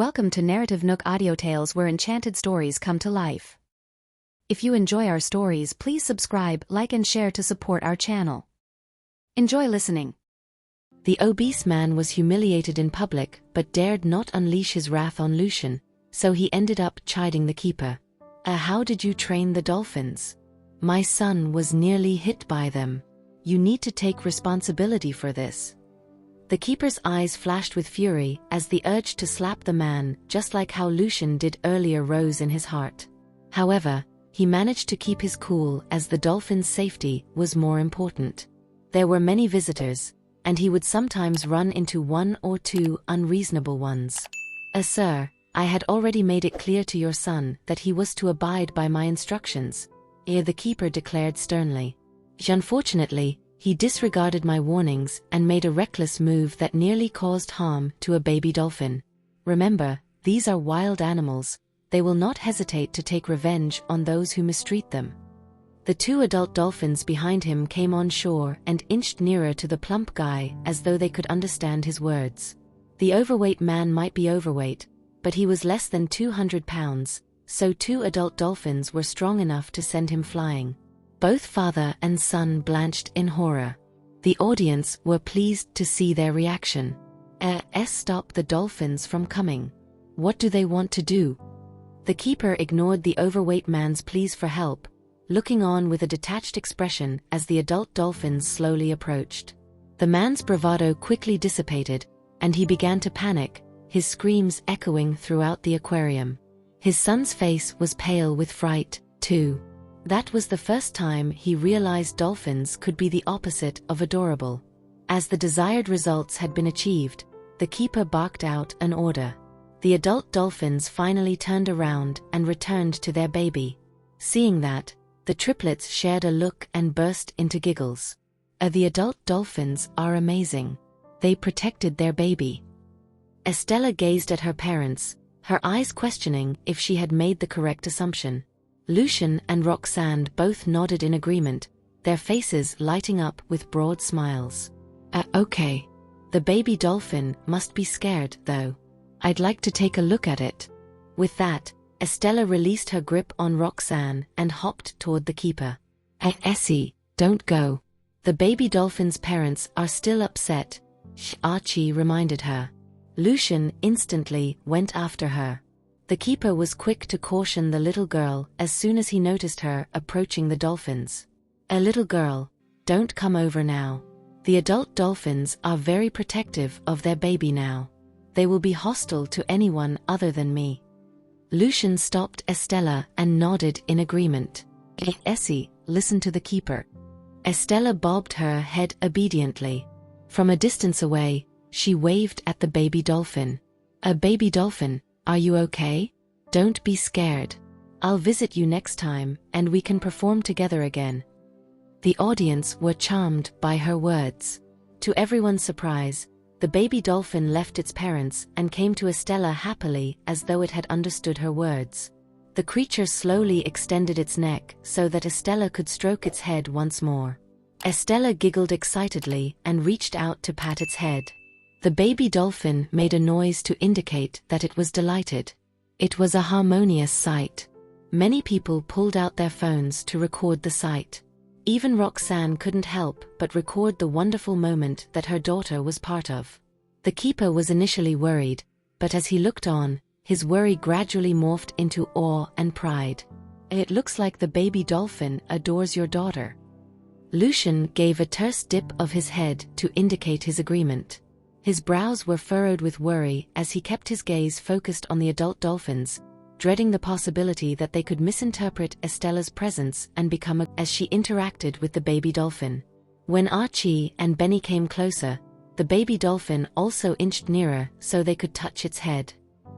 Welcome to NarrativeNook audio tales where enchanted stories come to life. If you enjoy our stories, please subscribe, like and share to support our channel. Enjoy listening. The obese man was humiliated in public but dared not unleash his wrath on Lucian, so he ended up chiding the keeper. How did you train the dolphins? My son was nearly hit by them. You need to take responsibility for this. The keeper's eyes flashed with fury as the urge to slap the man, just like how Lucian did earlier, rose in his heart. However, he managed to keep his cool as the dolphin's safety was more important. There were many visitors, and he would sometimes run into one or two unreasonable ones. Sir, I had already made it clear to your son that he was to abide by my instructions, the keeper declared sternly. Unfortunately, he disregarded my warnings and made a reckless move that nearly caused harm to a baby dolphin. Remember, these are wild animals. They will not hesitate to take revenge on those who mistreat them. The two adult dolphins behind him came on shore and inched nearer to the plump guy as though they could understand his words. The overweight man might be overweight, but he was less than 200 pounds, so two adult dolphins were strong enough to send him flying. Both father and son blanched in horror. The audience were pleased to see their reaction. Stop the dolphins from coming. What do they want to do? The keeper ignored the overweight man's pleas for help, looking on with a detached expression as the adult dolphins slowly approached. The man's bravado quickly dissipated, and he began to panic, his screams echoing throughout the aquarium. His son's face was pale with fright, too. That was the first time he realized dolphins could be the opposite of adorable. As the desired results had been achieved, the keeper barked out an order. The adult dolphins finally turned around and returned to their baby. Seeing that, the triplets shared a look and burst into giggles. The adult dolphins are amazing. They protected their baby. Estella gazed at her parents, her eyes questioning if she had made the correct assumption. Lucian and Roxanne both nodded in agreement, their faces lighting up with broad smiles. Okay. The baby dolphin must be scared, though. I'd like to take a look at it. With that, Estella released her grip on Roxanne and hopped toward the keeper. Essie, don't go. The baby dolphin's parents are still upset, Archie reminded her. Lucian instantly went after her. The keeper was quick to caution the little girl as soon as he noticed her approaching the dolphins. Little girl, don't come over now. The adult dolphins are very protective of their baby now. They will be hostile to anyone other than me. Lucian stopped Estella and nodded in agreement. Essie, listen to the keeper. Estella bobbed her head obediently. From a distance away, she waved at the baby dolphin. Baby dolphin, are you okay? Don't be scared. I'll visit you next time and we can perform together again. The audience were charmed by her words. To everyone's surprise, the baby dolphin left its parents and came to Estella happily as though it had understood her words. The creature slowly extended its neck so that Estella could stroke its head once more. Estella giggled excitedly and reached out to pat its head. The baby dolphin made a noise to indicate that it was delighted. It was a harmonious sight. Many people pulled out their phones to record the sight. Even Roxanne couldn't help but record the wonderful moment that her daughter was part of. The keeper was initially worried, but as he looked on, his worry gradually morphed into awe and pride. It looks like the baby dolphin adores your daughter. Lucian gave a terse dip of his head to indicate his agreement. His brows were furrowed with worry as he kept his gaze focused on the adult dolphins, dreading the possibility that they could misinterpret Estella's presence and become as she interacted with the baby dolphin. When Archie and Benny came closer, the baby dolphin also inched nearer so they could touch its head.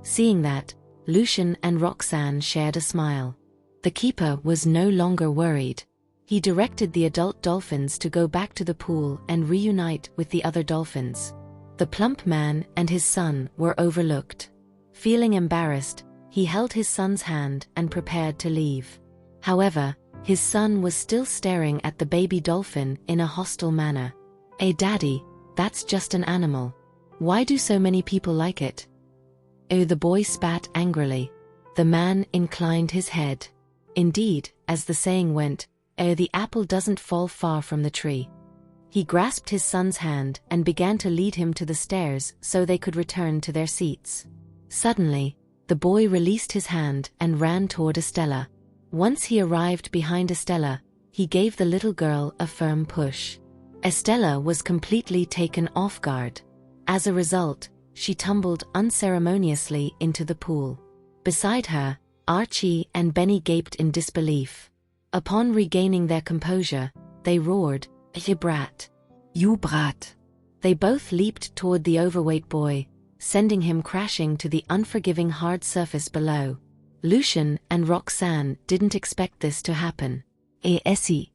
Seeing that, Lucian and Roxanne shared a smile. The keeper was no longer worried. He directed the adult dolphins to go back to the pool and reunite with the other dolphins. The plump man and his son were overlooked. Feeling embarrassed, he held his son's hand and prepared to leave. However, his son was still staring at the baby dolphin in a hostile manner. Daddy, that's just an animal. Why do so many people like it? Oh, the boy spat angrily. The man inclined his head. Indeed, as the saying went, oh, the apple doesn't fall far from the tree. He grasped his son's hand and began to lead him to the stairs so they could return to their seats. Suddenly, the boy released his hand and ran toward Estella. Once he arrived behind Estella, he gave the little girl a firm push. Estella was completely taken off guard. As a result, she tumbled unceremoniously into the pool. Beside her, Archie and Benny gaped in disbelief. Upon regaining their composure, they roared, "You brat! You brat!" They both leaped toward the overweight boy, sending him crashing to the unforgiving hard surface below. Lucian and Roxanne didn't expect this to happen. Essie!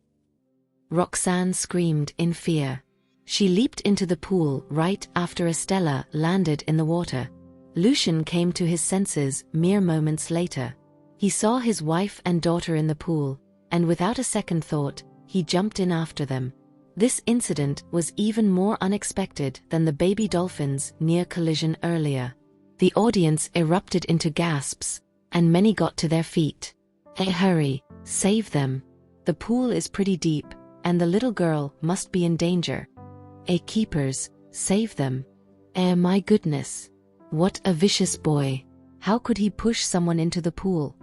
Roxanne screamed in fear. She leaped into the pool right after Estella landed in the water. Lucian came to his senses mere moments later. He saw his wife and daughter in the pool, and without a second thought, he jumped in after them. This incident was even more unexpected than the baby dolphin's near collision earlier. The audience erupted into gasps, and many got to their feet. Hurry, save them. The pool is pretty deep, and the little girl must be in danger. Keepers, save them. My goodness. What a vicious boy. How could he push someone into the pool?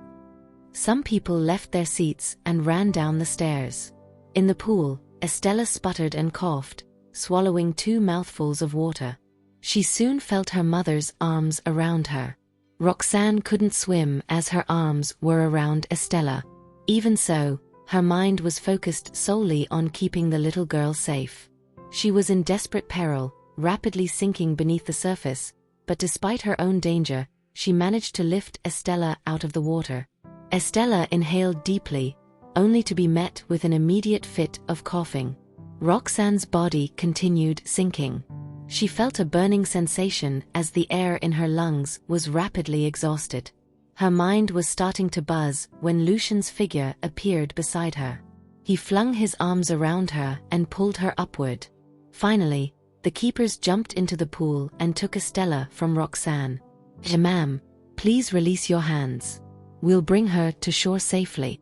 Some people left their seats and ran down the stairs. In the pool, Estella sputtered and coughed, swallowing 2 mouthfuls of water. She soon felt her mother's arms around her. Roxanne couldn't swim as her arms were around Estella. Even so, her mind was focused solely on keeping the little girl safe. She was in desperate peril, rapidly sinking beneath the surface, but despite her own danger, she managed to lift Estella out of the water. Estella inhaled deeply, only to be met with an immediate fit of coughing. Roxanne's body continued sinking. She felt a burning sensation as the air in her lungs was rapidly exhausted. Her mind was starting to buzz when Lucian's figure appeared beside her. He flung his arms around her and pulled her upward. Finally, the keepers jumped into the pool and took Estella from Roxanne. Ma'am, please release your hands. We'll bring her to shore safely.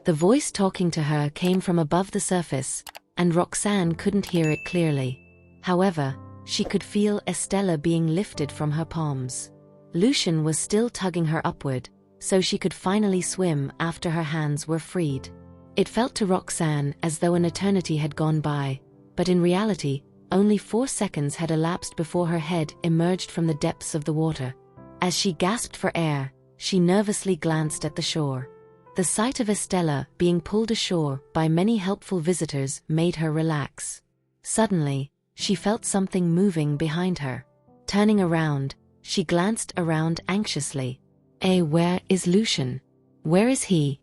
The voice talking to her came from above the surface, and Roxanne couldn't hear it clearly. However, she could feel Estella being lifted from her palms. Lucian was still tugging her upward, so she could finally swim after her hands were freed. It felt to Roxanne as though an eternity had gone by, but in reality, only 4 seconds had elapsed before her head emerged from the depths of the water. As she gasped for air, she nervously glanced at the shore. The sight of Estella being pulled ashore by many helpful visitors made her relax. Suddenly, she felt something moving behind her. Turning around, she glanced around anxiously. Where is Lucian? Where is he?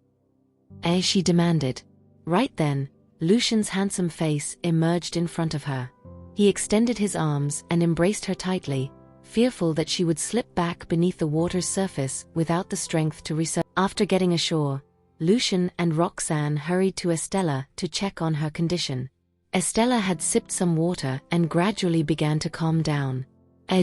She demanded. Right then, Lucian's handsome face emerged in front of her. He extended his arms and embraced her tightly, fearful that she would slip back beneath the water's surface without the strength to resurface. After getting ashore, Lucian and Roxanne hurried to Estella to check on her condition. Estella had sipped some water and gradually began to calm down.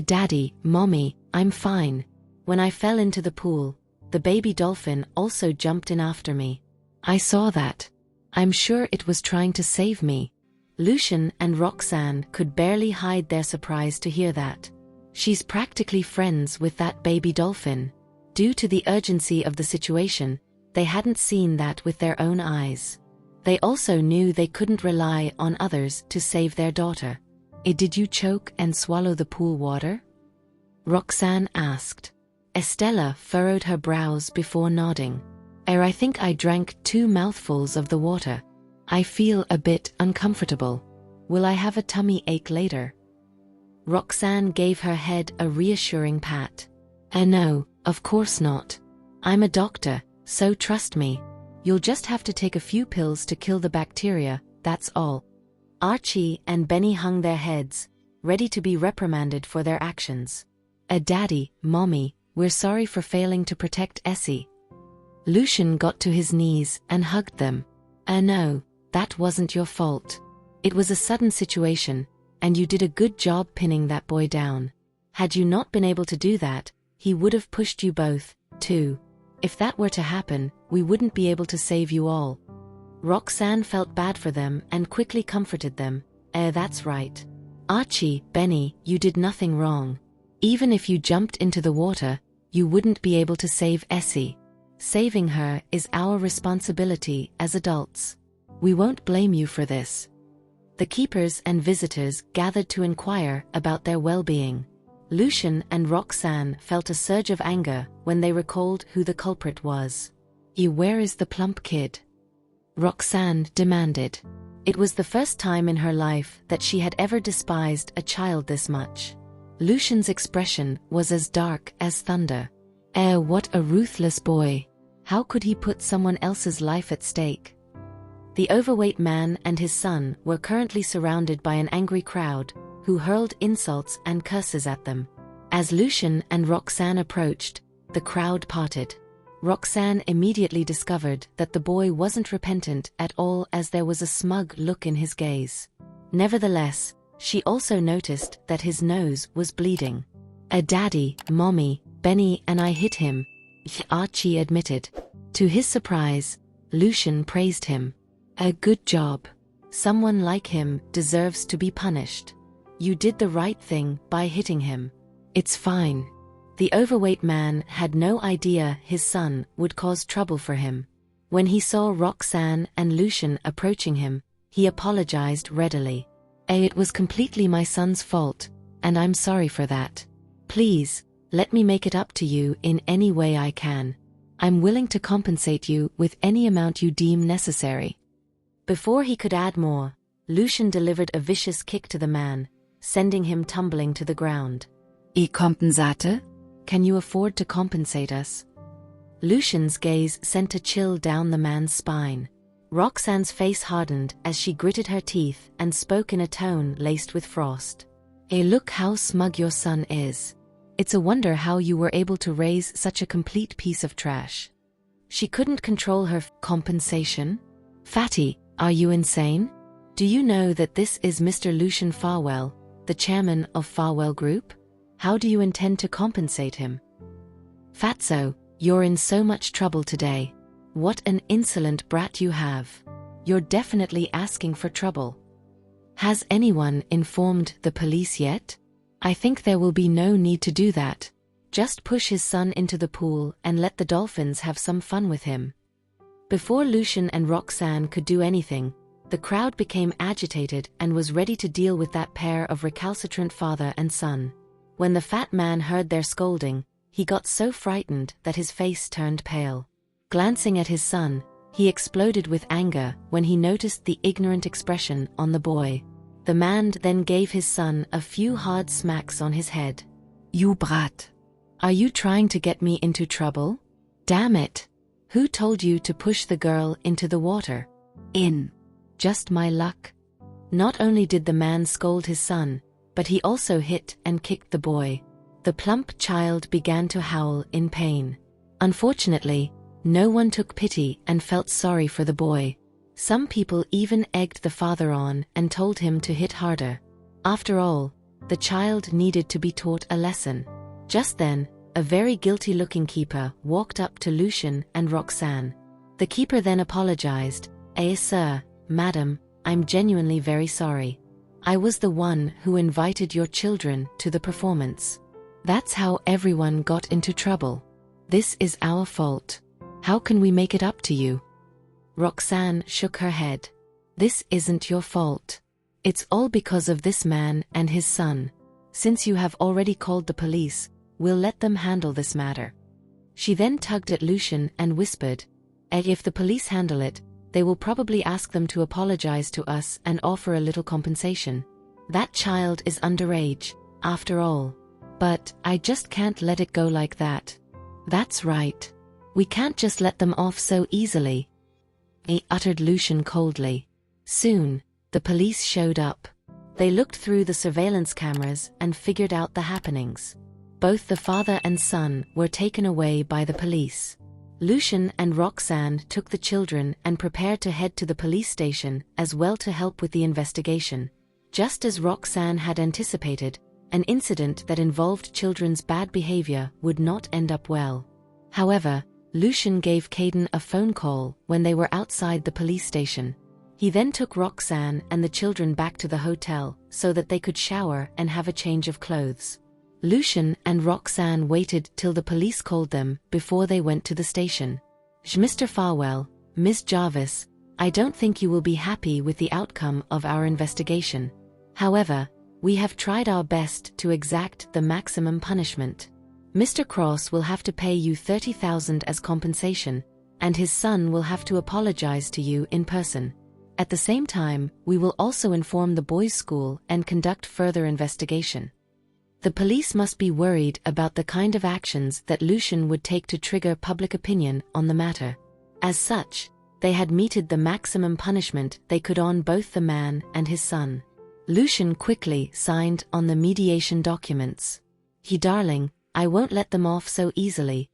Daddy, Mommy, I'm fine. When I fell into the pool, the baby dolphin also jumped in after me. I saw that. I'm sure it was trying to save me. Lucian and Roxanne could barely hide their surprise to hear that. She's practically friends with that baby dolphin. Due to the urgency of the situation, they hadn't seen that with their own eyes. They also knew they couldn't rely on others to save their daughter. Did you choke and swallow the pool water? Roxanne asked. Estella furrowed her brows before nodding. I think I drank 2 mouthfuls of the water. I feel a bit uncomfortable. Will I have a tummy ache later? Roxanne gave her head a reassuring pat. No, of course not. I'm a doctor, so trust me. You'll just have to take a few pills to kill the bacteria, that's all. Archie and Benny hung their heads, ready to be reprimanded for their actions. Daddy, Mommy, we're sorry for failing to protect Essie. Lucian got to his knees and hugged them. No, that wasn't your fault. It was a sudden situation, and you did a good job pinning that boy down. Had you not been able to do that, he would have pushed you both, too. If that were to happen, we wouldn't be able to save you all. Roxanne felt bad for them and quickly comforted them. That's right. Archie, Benny, you did nothing wrong. Even if you jumped into the water, you wouldn't be able to save Essie. Saving her is our responsibility as adults. We won't blame you for this. The keepers and visitors gathered to inquire about their well-being. Lucien and Roxanne felt a surge of anger when they recalled who the culprit was. Where is the plump kid? Roxanne demanded. It was the first time in her life that she had ever despised a child this much. Lucien's expression was as dark as thunder. What a ruthless boy. How could he put someone else's life at stake? The overweight man and his son were currently surrounded by an angry crowd, who hurled insults and curses at them. As Lucien and Roxanne approached, the crowd parted. Roxanne immediately discovered that the boy wasn't repentant at all, as there was a smug look in his gaze. Nevertheless, she also noticed that his nose was bleeding. Daddy, Mommy, Benny and I hit him, Archie admitted. To his surprise, Lucien praised him. A good job. Someone like him deserves to be punished. You did the right thing by hitting him. It's fine. The overweight man had no idea his son would cause trouble for him. When he saw Roxanne and Lucien approaching him, he apologized readily. It was completely my son's fault, and I'm sorry for that. Please, let me make it up to you in any way I can. I'm willing to compensate you with any amount you deem necessary. Before he could add more, Lucien delivered a vicious kick to the man, sending him tumbling to the ground. Kompensate? Can you afford to compensate us? Lucien's gaze sent a chill down the man's spine. Roxanne's face hardened as she gritted her teeth and spoke in a tone laced with frost. Look how smug your son is. It's a wonder how you were able to raise such a complete piece of trash. She couldn't control her compensation. Fatty, are you insane? Do you know that this is Mr. Lucien Farwell, the chairman of Farwell Group? How do you intend to compensate him? Fatso, you're in so much trouble today. What an insolent brat you have. You're definitely asking for trouble. Has anyone informed the police yet? I think there will be no need to do that. Just push his son into the pool and let the dolphins have some fun with him. Before Lucien and Roxanne could do anything, the crowd became agitated and was ready to deal with that pair of recalcitrant father and son. When the fat man heard their scolding, he got so frightened that his face turned pale. Glancing at his son, he exploded with anger when he noticed the ignorant expression on the boy. The man then gave his son a few hard smacks on his head. You brat! Are you trying to get me into trouble? Damn it! Who told you to push the girl into the water? Just my luck. Not only did the man scold his son, but he also hit and kicked the boy. The plump child began to howl in pain. Unfortunately, no one took pity and felt sorry for the boy. Some people even egged the father on and told him to hit harder. After all, the child needed to be taught a lesson. Just then, a very guilty-looking keeper walked up to Lucien and Roxanne. The keeper then apologized. Sir, madam, I'm genuinely very sorry. I was the one who invited your children to the performance. That's how everyone got into trouble. This is our fault. How can we make it up to you? Roxanne shook her head. This isn't your fault. It's all because of this man and his son. Since you have already called the police, we'll let them handle this matter. She then tugged at Lucien and whispered, if the police handle it, they will probably ask them to apologize to us and offer a little compensation. That child is underage, after all. But I just can't let it go like that. That's right. We can't just let them off so easily, uttered Lucien coldly. Soon, the police showed up. They looked through the surveillance cameras and figured out the happenings. Both the father and son were taken away by the police. Lucien and Roxanne took the children and prepared to head to the police station as well to help with the investigation. Just as Roxanne had anticipated, An incident that involved children's bad behavior would not end up well. However, Lucian gave Caden a phone call when they were outside the police station. He then took Roxanne and the children back to the hotel so that they could shower and have a change of clothes. Lucian and Roxanne waited till the police called them before they went to the station. Mr. Farwell, Miss Jarvis, I don't think you will be happy with the outcome of our investigation. However, we have tried our best to exact the maximum punishment. Mr. Cross will have to pay you $30,000 as compensation, and his son will have to apologize to you in person. At the same time, we will also inform the boys' school and conduct further investigation. The police must be worried about the kind of actions that Lucian would take to trigger public opinion on the matter. As such, they had meted the maximum punishment they could on both the man and his son. Lucian quickly signed on the mediation documents. Darling, I won't let them off so easily,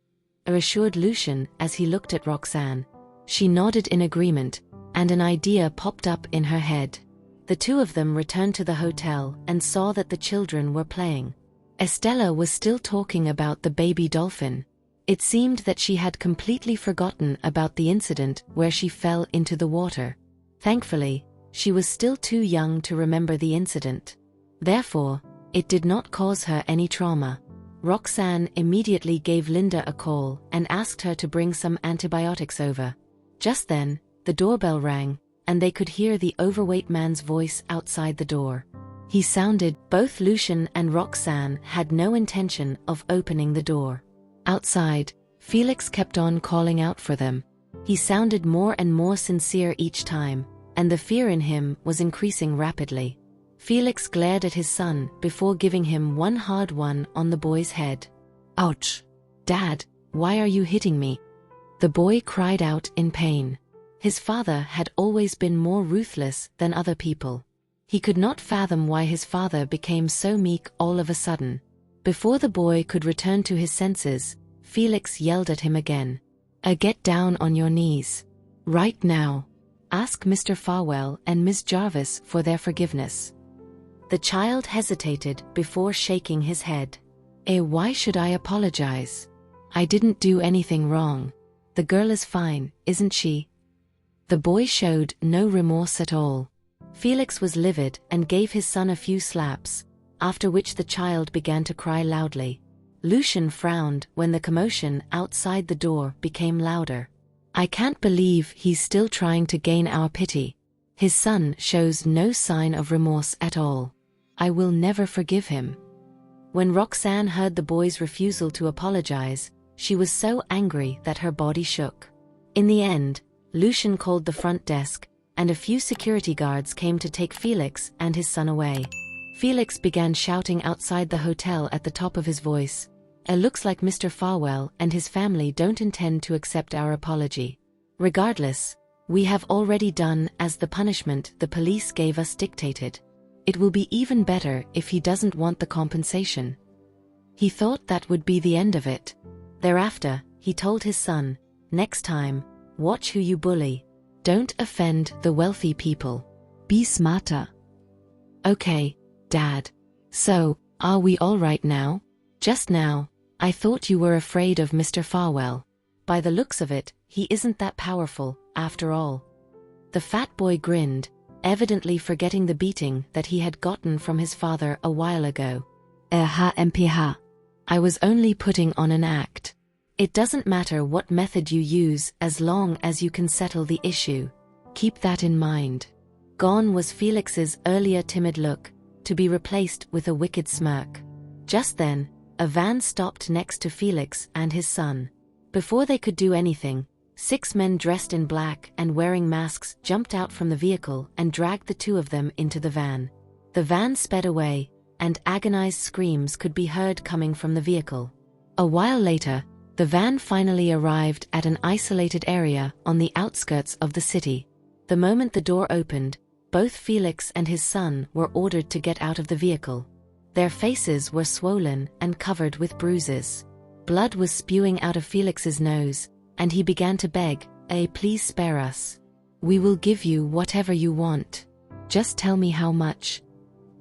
assured Lucian as he looked at Roxanne. She nodded in agreement, and an idea popped up in her head. The two of them returned to the hotel and saw that the children were playing. Estella was still talking about the baby dolphin. It seemed that she had completely forgotten about the incident where she fell into the water. Thankfully, she was still too young to remember the incident. Therefore, it did not cause her any trauma. Roxanne immediately gave Linda a call and asked her to bring some antibiotics over. Just then, the doorbell rang, and they could hear the overweight man's voice outside the door. He sounded. Both Lucian and Roxanne had no intention of opening the door. Outside, Felix kept on calling out for them. He sounded more and more sincere each time, and the fear in him was increasing rapidly. Felix glared at his son before giving him one hard one on the boy's head. Ouch! Dad, why are you hitting me? The boy cried out in pain. His father had always been more ruthless than other people. He could not fathom why his father became so meek all of a sudden. Before the boy could return to his senses, Felix yelled at him again. Get down on your knees. Right now. Ask Mr. Farwell and Miss Jarvis for their forgiveness. The child hesitated before shaking his head. Why should I apologize? I didn't do anything wrong. The girl is fine, isn't she? The boy showed no remorse at all. Felix was livid and gave his son a few slaps, after which the child began to cry loudly. Lucian frowned when the commotion outside the door became louder. I can't believe he's still trying to gain our pity. His son shows no sign of remorse at all. I will never forgive him. When Roxanne heard the boy's refusal to apologize, she was so angry that her body shook. In the end, Lucian called the front desk, and a few security guards came to take Felix and his son away. Felix began shouting outside the hotel at the top of his voice. It looks like Mr. Farwell and his family don't intend to accept our apology. Regardless, we have already done as the punishment the police gave us dictated. It will be even better if he doesn't want the compensation. He thought that would be the end of it. Thereafter, he told his son, next time, watch who you bully. Don't offend the wealthy people. Be smarter. Okay, Dad. So, are we all right now? Just now, I thought you were afraid of Mr. Farwell. By the looks of it, he isn't that powerful, after all. The fat boy grinned, evidently forgetting the beating that he had gotten from his father a while ago. MPH. I was only putting on an act. It doesn't matter what method you use as long as you can settle the issue. Keep that in mind. Gone was Felix's earlier timid look, to be replaced with a wicked smirk. Just then, a van stopped next to Felix and his son. Before they could do anything, 6 men dressed in black and wearing masks jumped out from the vehicle and dragged the two of them into the van. The van sped away, and agonized screams could be heard coming from the vehicle. A while later, the van finally arrived at an isolated area on the outskirts of the city. The moment the door opened, both Felix and his son were ordered to get out of the vehicle. Their faces were swollen and covered with bruises. Blood was spewing out of Felix's nose, and he began to beg, please spare us. We will give you whatever you want. Just tell me how much.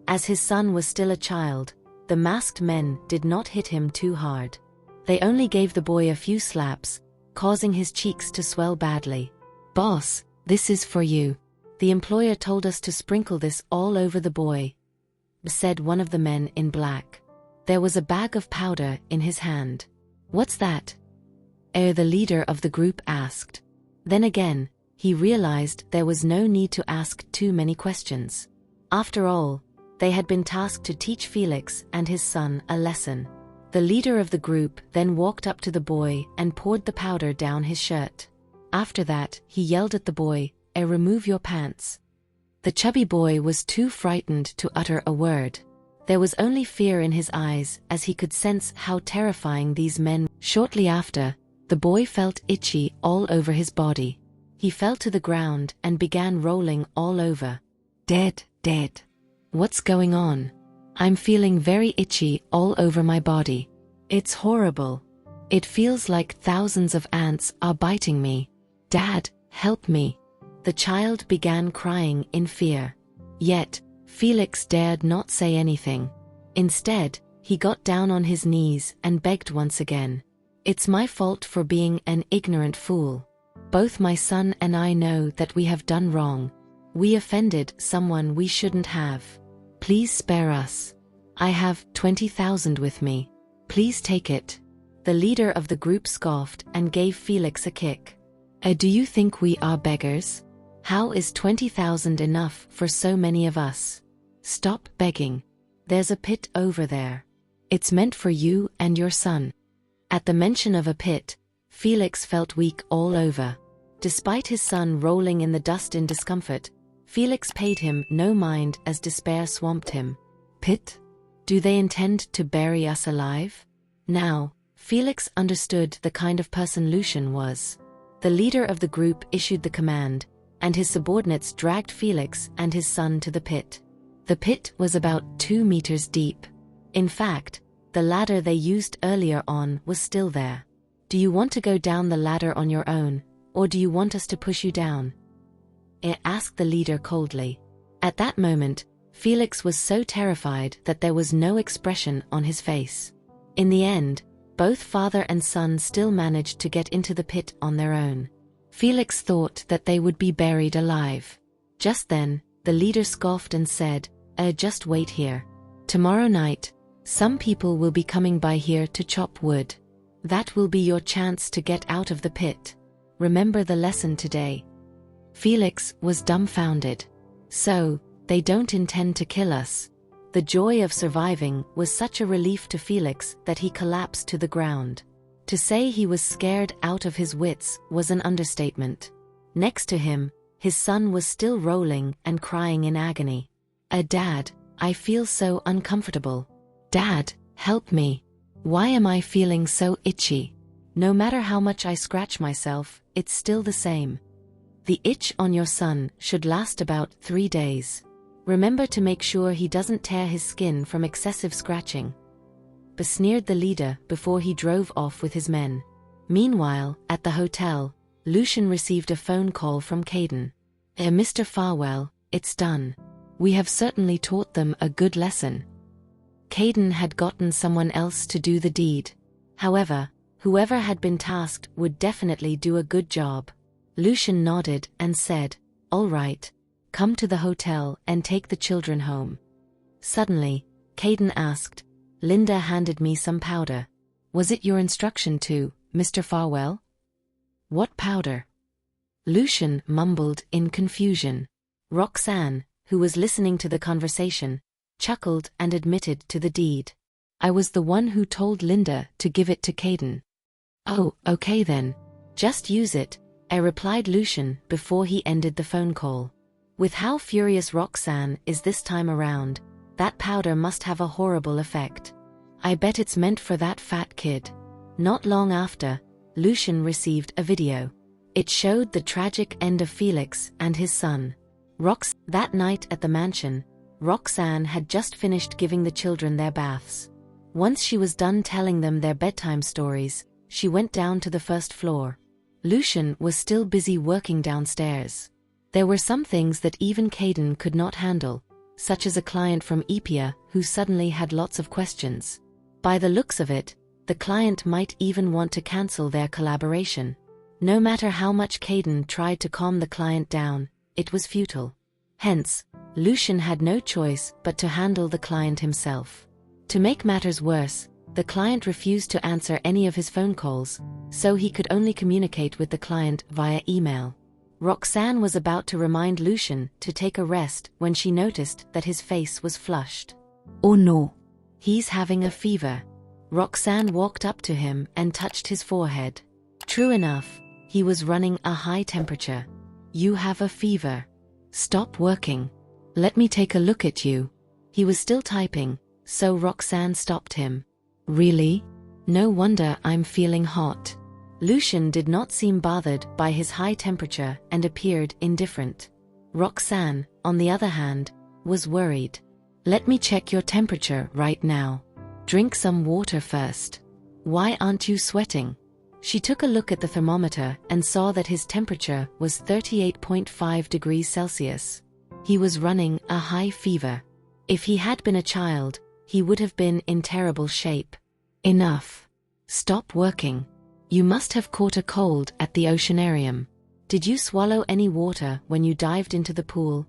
As his son was still a child, the masked men did not hit him too hard. They only gave the boy a few slaps, causing his cheeks to swell badly. "Boss, this is for you. The employer told us to sprinkle this all over the boy," said one of the men in black. There was a bag of powder in his hand. "What's that?" The leader of the group asked. Then again, he realized there was no need to ask too many questions. After all, they had been tasked to teach Felix and his son a lesson. The leader of the group then walked up to the boy and poured the powder down his shirt. After that, he yelled at the boy, "Remove your pants." The chubby boy was too frightened to utter a word. There was only fear in his eyes as he could sense how terrifying these men were. Shortly after, the boy felt itchy all over his body. He fell to the ground and began rolling all over. Dead. What's going on? I'm feeling very itchy all over my body. It's horrible. It feels like thousands of ants are biting me. Dad, help me. The child began crying in fear. Yet, Felix dared not say anything. Instead, he got down on his knees and begged once again. "It's my fault for being an ignorant fool. Both my son and I know that we have done wrong. We offended someone we shouldn't have. Please spare us. I have 20,000 with me. Please take it." The leader of the group scoffed and gave Felix a kick. Do you think we are beggars? How is 20,000 enough for so many of us? Stop begging. There's a pit over there. It's meant for you and your son." At the mention of a pit, Felix felt weak all over. Despite his son rolling in the dust in discomfort, Felix paid him no mind as despair swamped him. "Pit? Do they intend to bury us alive?" Now, Felix understood the kind of person Lucian was. The leader of the group issued the command, and his subordinates dragged Felix and his son to the pit. The pit was about 2 meters deep. In fact, the ladder they used earlier on was still there. "Do you want to go down the ladder on your own, or do you want us to push you down?" asked the leader coldly. At that moment, Felix was so terrified that there was no expression on his face. In the end, both father and son still managed to get into the pit on their own. Felix thought that they would be buried alive. Just then, the leader scoffed and said, "Just wait here. Tomorrow night, some people will be coming by here to chop wood. That will be your chance to get out of the pit. Remember the lesson today." Felix was dumbfounded. "So, they don't intend to kill us?" The joy of surviving was such a relief to Felix that he collapsed to the ground. To say he was scared out of his wits was an understatement. Next to him, his son was still rolling and crying in agony. "Dad, I feel so uncomfortable. Dad, help me. Why am I feeling so itchy? No matter how much I scratch myself, it's still the same." "The itch on your son should last about 3 days. Remember to make sure he doesn't tear his skin from excessive scratching," sneered the leader before he drove off with his men. Meanwhile, at the hotel, Lucian received a phone call from Caden. "Mr. Farwell, it's done. We have certainly taught them a good lesson." Caden had gotten someone else to do the deed. However, whoever had been tasked would definitely do a good job. Lucian nodded and said, "All right. Come to the hotel and take the children home." Suddenly, Caden asked, "Linda handed me some powder. Was it your instruction to, Mr. Farwell?" "What powder?" Lucian mumbled in confusion. Roxanne, who was listening to the conversation, chuckled and admitted to the deed. "I was the one who told Linda to give it to Caden." "Oh, okay then. Just use it," replied Lucian before he ended the phone call. With how furious Roxanne is this time around, that powder must have a horrible effect. "I bet it's meant for that fat kid." Not long after, Lucian received a video. It showed the tragic end of Felix and his son. That night at the mansion, Roxanne had just finished giving the children their baths. Once she was done telling them their bedtime stories, she went down to the first floor. Lucian was still busy working downstairs. There were some things that even Caden could not handle, such as a client from Epia who suddenly had lots of questions. By the looks of it, the client might even want to cancel their collaboration. No matter how much Caden tried to calm the client down, it was futile. Hence, Lucian had no choice but to handle the client himself. To make matters worse, the client refused to answer any of his phone calls, so he could only communicate with the client via email. Roxanne was about to remind Lucian to take a rest when she noticed that his face was flushed. Oh no. He's having a fever. Roxanne walked up to him and touched his forehead. True enough, he was running a high temperature. You have a fever. Stop working. Let me take a look at you. He was still typing, so Roxanne stopped him. Really? No wonder I'm feeling hot. Lucian did not seem bothered by his high temperature and appeared indifferent. Roxanne, on the other hand, was worried. Let me check your temperature right now. Drink some water first. Why aren't you sweating? She took a look at the thermometer and saw that his temperature was 38.5 degrees Celsius. He was running a high fever. If he had been a child, he would have been in terrible shape. Enough. Stop working. You must have caught a cold at the oceanarium. Did you swallow any water when you dived into the pool?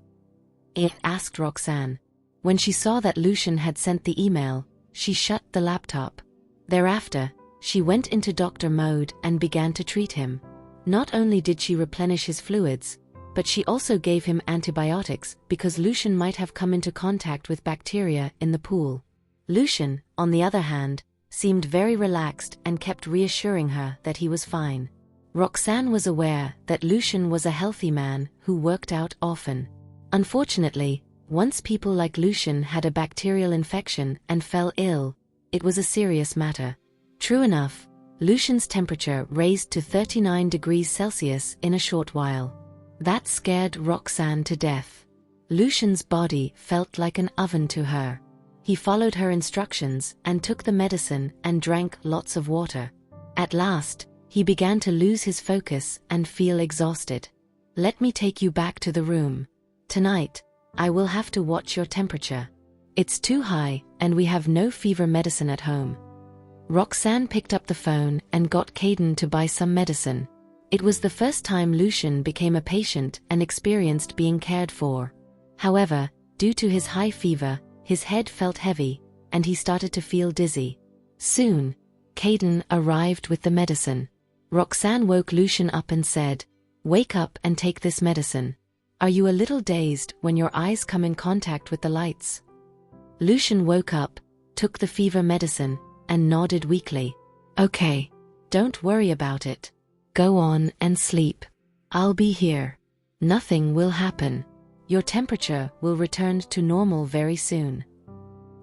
Asked Roxanne. When she saw that Lucian had sent the email, she shut the laptop. Thereafter, she went into doctor mode and began to treat him. Not only did she replenish his fluids, but she also gave him antibiotics because Lucian might have come into contact with bacteria in the pool. Lucian, on the other hand, seemed very relaxed and kept reassuring her that he was fine. Roxanne was aware that Lucian was a healthy man who worked out often. Unfortunately, once people like Lucian had a bacterial infection and fell ill, it was a serious matter. True enough, Lucian's temperature raised to 39 degrees Celsius in a short while. That scared Roxanne to death. Lucian's body felt like an oven to her. He followed her instructions and took the medicine and drank lots of water. At last, he began to lose his focus and feel exhausted. Let me take you back to the room. Tonight, I will have to watch your temperature. It's too high and we have no fever medicine at home. Roxanne picked up the phone and got Caden to buy some medicine. It was the first time Lucian became a patient and experienced being cared for. However, due to his high fever, his head felt heavy, and he started to feel dizzy. Soon, Caden arrived with the medicine. Roxanne woke Lucian up and said, "Wake up and take this medicine. Are you a little dazed when your eyes come in contact with the lights?" Lucian woke up, took the fever medicine, and nodded weakly. "Okay. Don't worry about it. Go on and sleep. I'll be here. Nothing will happen. Your temperature will return to normal very soon."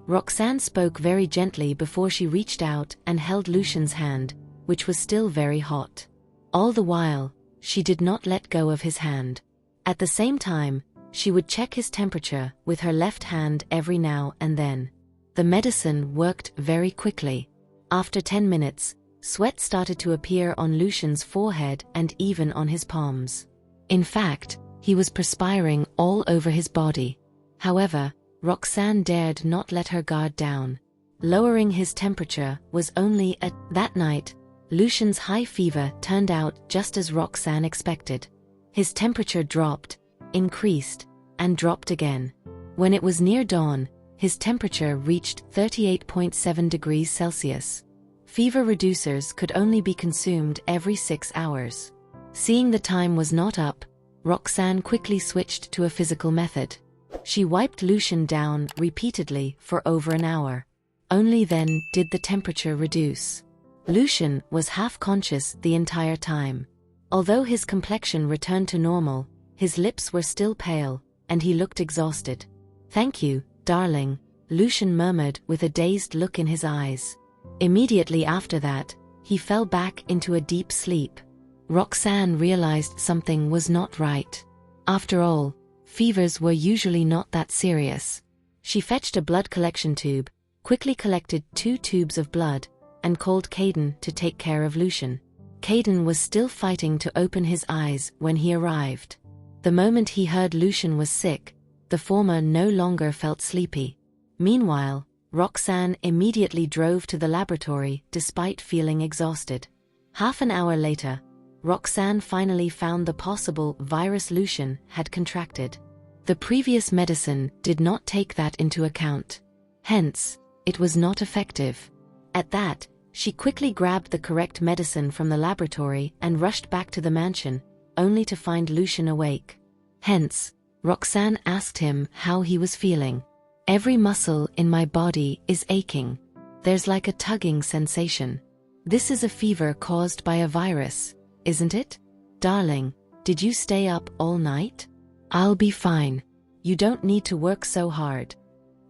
Roxanne spoke very gently before she reached out and held Lucian's hand, which was still very hot. All the while, she did not let go of his hand. At the same time, she would check his temperature with her left hand every now and then. The medicine worked very quickly. After 10 minutes, sweat started to appear on Lucian's forehead and even on his palms. In fact, he was perspiring all over his body. However, Roxanne dared not let her guard down. Lowering his temperature was only that night, Lucian's high fever turned out just as Roxanne expected. His temperature dropped, increased, and dropped again. When it was near dawn, his temperature reached 38.7 degrees Celsius. Fever reducers could only be consumed every 6 hours. Seeing the time was not up, Roxanne quickly switched to a physical method. She wiped Lucian down repeatedly for over an hour. Only then did the temperature reduce. Lucian was half conscious the entire time. Although his complexion returned to normal, his lips were still pale, and he looked exhausted. "Thank you, darling," Lucian murmured with a dazed look in his eyes. Immediately after that, he fell back into a deep sleep. Roxanne realized something was not right. After all, fevers were usually not that serious. She fetched a blood collection tube, quickly collected 2 tubes of blood, and called Caden to take care of Lucian. Caden was still fighting to open his eyes when he arrived. The moment he heard Lucian was sick, the former no longer felt sleepy. Meanwhile, Roxanne immediately drove to the laboratory despite feeling exhausted. Half an hour later, Roxanne finally found the possible virus Lucian had contracted. The previous medicine did not take that into account. Hence, it was not effective. At that, she quickly grabbed the correct medicine from the laboratory and rushed back to the mansion, only to find Lucian awake. Hence, Roxanne asked him how he was feeling. Every muscle in my body is aching. There's like a tugging sensation. This is a fever caused by a virus, isn't it? Darling, did you stay up all night? I'll be fine. You don't need to work so hard.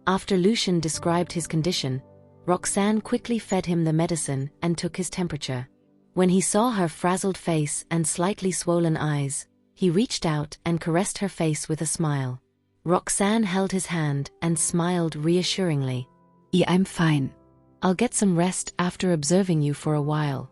After Lucian described his condition, Roxanne quickly fed him the medicine and took his temperature. When he saw her frazzled face and slightly swollen eyes, he reached out and caressed her face with a smile. Roxanne held his hand and smiled reassuringly. Yeah, I'm fine. I'll get some rest after observing you for a while.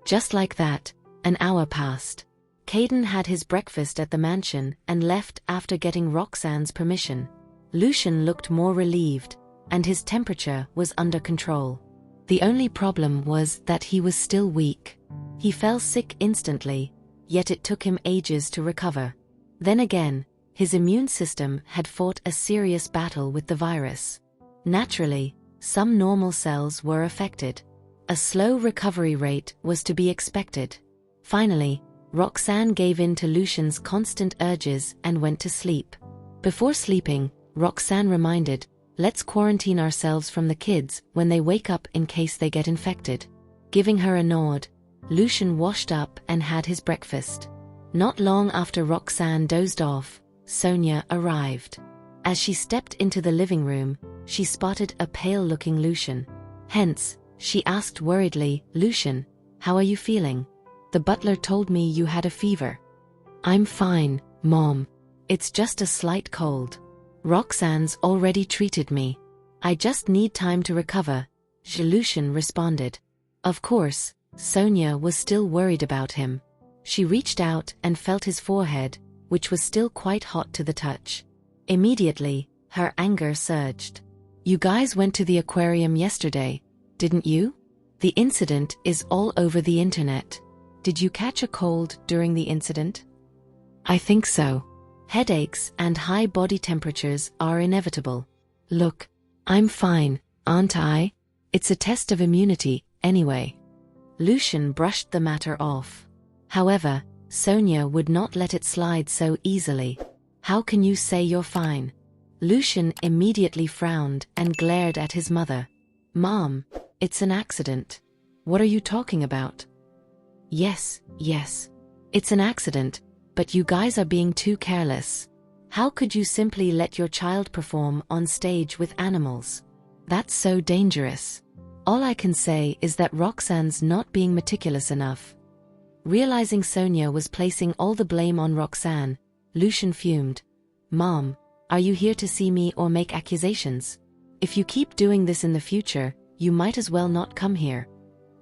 Just like that, an hour passed. Caden had his breakfast at the mansion and left after getting Roxanne's permission. Lucian looked more relieved, and his temperature was under control. The only problem was that he was still weak. He fell sick instantly, yet it took him ages to recover. Then again, his immune system had fought a serious battle with the virus. Naturally, some normal cells were affected. A slow recovery rate was to be expected. Finally, Roxanne gave in to Lucian's constant urges and went to sleep. Before sleeping, Roxanne reminded, "Let's quarantine ourselves from the kids when they wake up in case they get infected." Giving her a nod, Lucian washed up and had his breakfast. Not long after Roxanne dozed off, Sonia arrived. As she stepped into the living room, she spotted a pale-looking Lucian. Hence, she asked worriedly, "Lucian, how are you feeling? The butler told me you had a fever." "I'm fine, Mom. It's just a slight cold. Roxanne's already treated me. I just need time to recover," Lucian responded. Of course, Sonia was still worried about him. She reached out and felt his forehead, which was still quite hot to the touch. Immediately, her anger surged. "You guys went to the aquarium yesterday, didn't you? The incident is all over the internet. Did you catch a cold during the incident?" "I think so. Headaches and high body temperatures are inevitable. Look, I'm fine, aren't I? It's a test of immunity, anyway." Lucian brushed the matter off. However, Sonia would not let it slide so easily. "How can you say you're fine?" Lucian immediately frowned and glared at his mother. "Mom, it's an accident. What are you talking about?" Yes, it's an accident, but you guys are being too careless. How could you simply let your child perform on stage with animals? That's so dangerous. All I can say is that Roxanne's not being meticulous enough." Realizing Sonia was placing all the blame on Roxanne, Lucian fumed. "Mom, are you here to see me or make accusations? If you keep doing this in the future, you might as well not come here."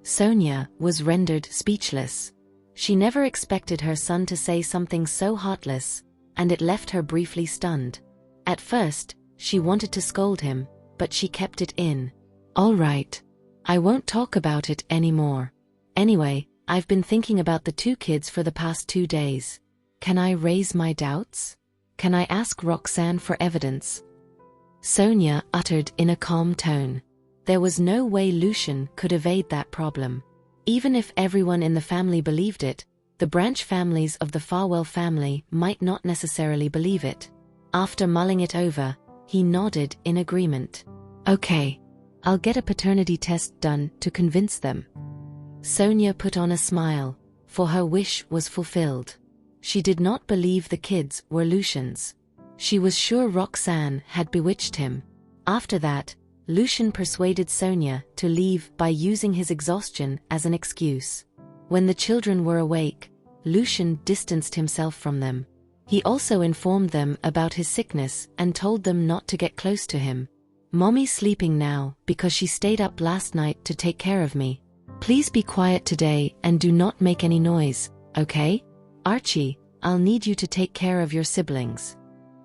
Sonia was rendered speechless. She never expected her son to say something so heartless, and it left her briefly stunned. At first, she wanted to scold him, but she kept it in. "All right. I won't talk about it anymore. Anyway, I've been thinking about the two kids for the past 2 days. Can I raise my doubts? Can I ask Roxanne for evidence?" Sonia uttered in a calm tone. There was no way Lucian could evade that problem. Even if everyone in the family believed it, the branch families of the Farwell family might not necessarily believe it. After mulling it over, he nodded in agreement. "Okay, I'll get a paternity test done to convince them." Sonia put on a smile, for her wish was fulfilled. She did not believe the kids were Lucian's. She was sure Roxanne had bewitched him. After that, Lucian persuaded Sonia to leave by using his exhaustion as an excuse. When the children were awake, Lucian distanced himself from them. He also informed them about his sickness and told them not to get close to him. "Mommy's sleeping now because she stayed up last night to take care of me. Please be quiet today and do not make any noise, okay? Archie, I'll need you to take care of your siblings."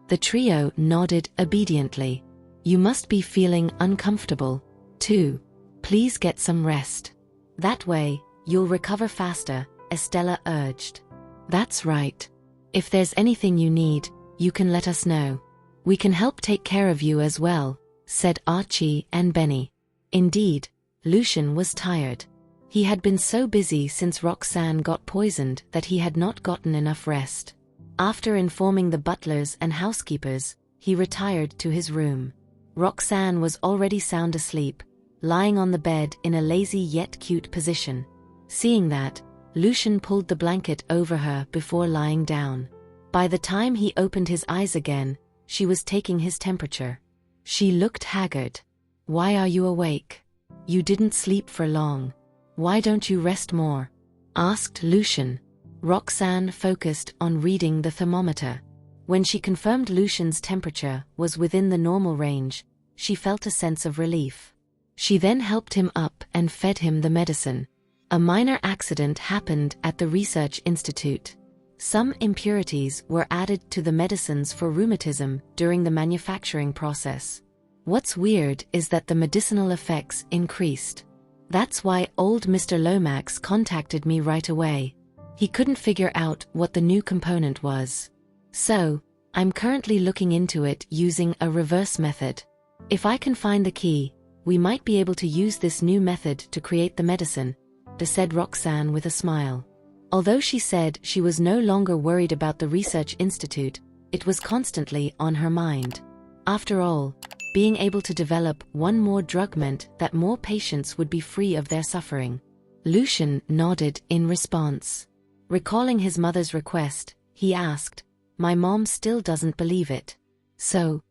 The trio nodded obediently. You must be feeling uncomfortable, too. Please get some rest. That way, you'll recover faster, Estella urged. That's right. If there's anything you need, you can let us know. We can help take care of you as well, said Archie and Benny. Indeed, Lucian was tired. He had been so busy since Roxanne got poisoned that he had not gotten enough rest. After informing the butlers and housekeepers, he retired to his room. Roxanne was already sound asleep, lying on the bed in a lazy yet cute position. Seeing that, Lucian pulled the blanket over her before lying down. By the time he opened his eyes again, she was taking his temperature. She looked haggard. Why are you awake? You didn't sleep for long. Why don't you rest more? Asked Lucian. Roxanne focused on reading the thermometer. When she confirmed Lucian's temperature was within the normal range, she felt a sense of relief. She then helped him up and fed him the medicine. A minor accident happened at the research institute. Some impurities were added to the medicines for rheumatism during the manufacturing process. What's weird is that the medicinal effects increased. That's why old Mr. Lomax contacted me right away. He couldn't figure out what the new component was. So, I'm currently looking into it using a reverse method. If I can find the key, we might be able to use this new method to create the medicine, said Roxanne with a smile. Although she said she was no longer worried about the research institute, it was constantly on her mind. After all, being able to develop one more drug meant that more patients would be free of their suffering. Lucian nodded in response. Recalling his mother's request, he asked, "My mom still doesn't believe it. So?"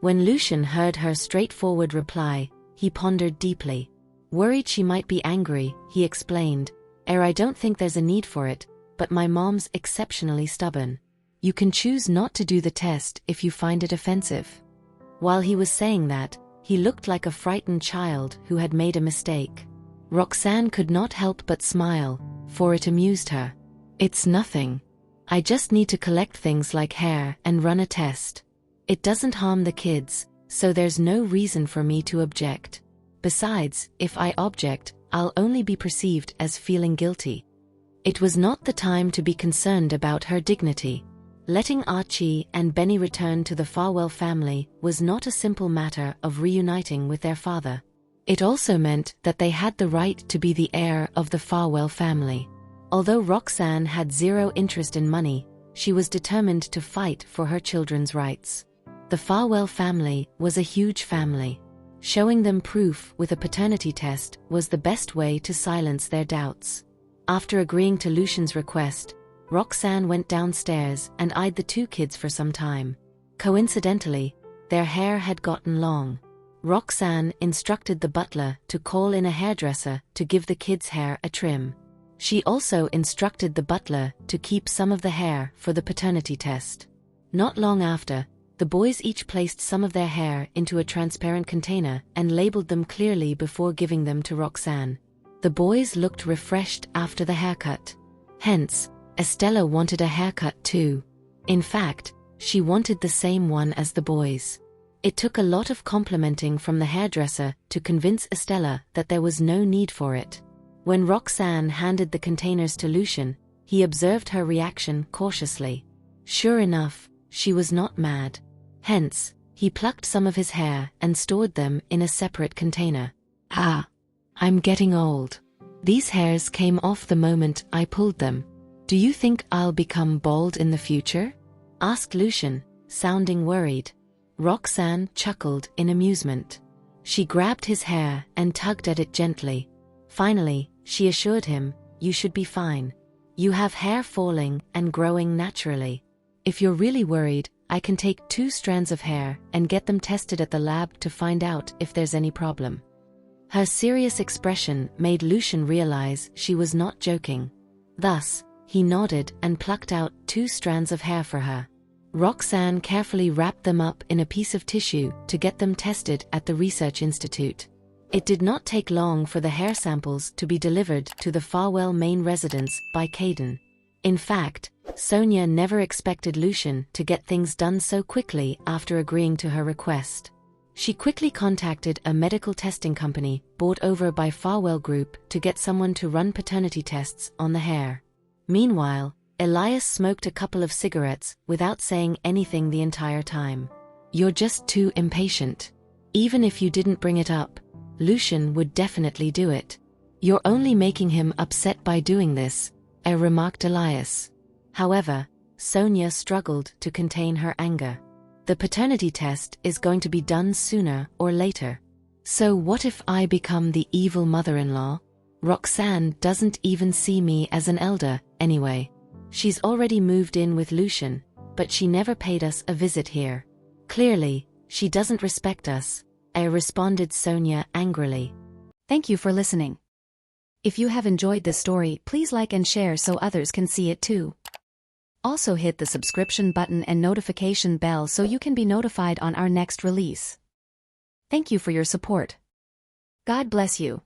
When Lucian heard her straightforward reply, he pondered deeply. Worried she might be angry, he explained, I don't think there's a need for it, but my mom's exceptionally stubborn. You can choose not to do the test if you find it offensive." While he was saying that, he looked like a frightened child who had made a mistake. Roxanne could not help but smile, for it amused her. "It's nothing. I just need to collect things like hair and run a test. It doesn't harm the kids, so there's no reason for me to object. Besides, if I object, I'll only be perceived as feeling guilty." It was not the time to be concerned about her dignity. Letting Archie and Benny return to the Farwell family was not a simple matter of reuniting with their father. It also meant that they had the right to be the heir of the Farwell family. Although Roxanne had zero interest in money, she was determined to fight for her children's rights. The Farwell family was a huge family. Showing them proof with a paternity test was the best way to silence their doubts. After agreeing to Lucian's request, Roxanne went downstairs and eyed the two kids for some time. Coincidentally, their hair had gotten long. Roxanne instructed the butler to call in a hairdresser to give the kids' hair a trim. She also instructed the butler to keep some of the hair for the paternity test. Not long after, the boys each placed some of their hair into a transparent container and labeled them clearly before giving them to Roxanne. The boys looked refreshed after the haircut. Hence, Estella wanted a haircut too. In fact, she wanted the same one as the boys. It took a lot of complimenting from the hairdresser to convince Estella that there was no need for it. When Roxanne handed the containers to Lucian, he observed her reaction cautiously. Sure enough, she was not mad. Hence, he plucked some of his hair and stored them in a separate container. "Ah, I'm getting old. These hairs came off the moment I pulled them. Do you think I'll become bald in the future?" asked Lucian, sounding worried. Roxanne chuckled in amusement. She grabbed his hair and tugged at it gently. Finally, she assured him, "You should be fine. You have hair falling and growing naturally. If you're really worried, I can take 2 strands of hair and get them tested at the lab to find out if there's any problem." Her serious expression made Lucian realize she was not joking. Thus, he nodded and plucked out 2 strands of hair for her. Roxanne carefully wrapped them up in a piece of tissue to get them tested at the research institute. It did not take long for the hair samples to be delivered to the Farwell main residence by Caden. In fact, Sonia never expected Lucian to get things done so quickly after agreeing to her request. She quickly contacted a medical testing company bought over by Farwell Group to get someone to run paternity tests on the hair. Meanwhile, Elias smoked a couple of cigarettes without saying anything the entire time. "You're just too impatient. Even if you didn't bring it up, Lucian would definitely do it. You're only making him upset by doing this," remarked Elias. However, Sonia struggled to contain her anger. The paternity test is going to be done sooner or later. So what if I become the evil mother-in-law? Roxanne doesn't even see me as an elder, anyway. She's already moved in with Lucian, but she never paid us a visit here. Clearly, she doesn't respect us, responded Sonia angrily. Thank you for listening. If you have enjoyed this story, please like and share so others can see it too. Also hit the subscription button and notification bell so you can be notified on our next release. Thank you for your support. God bless you.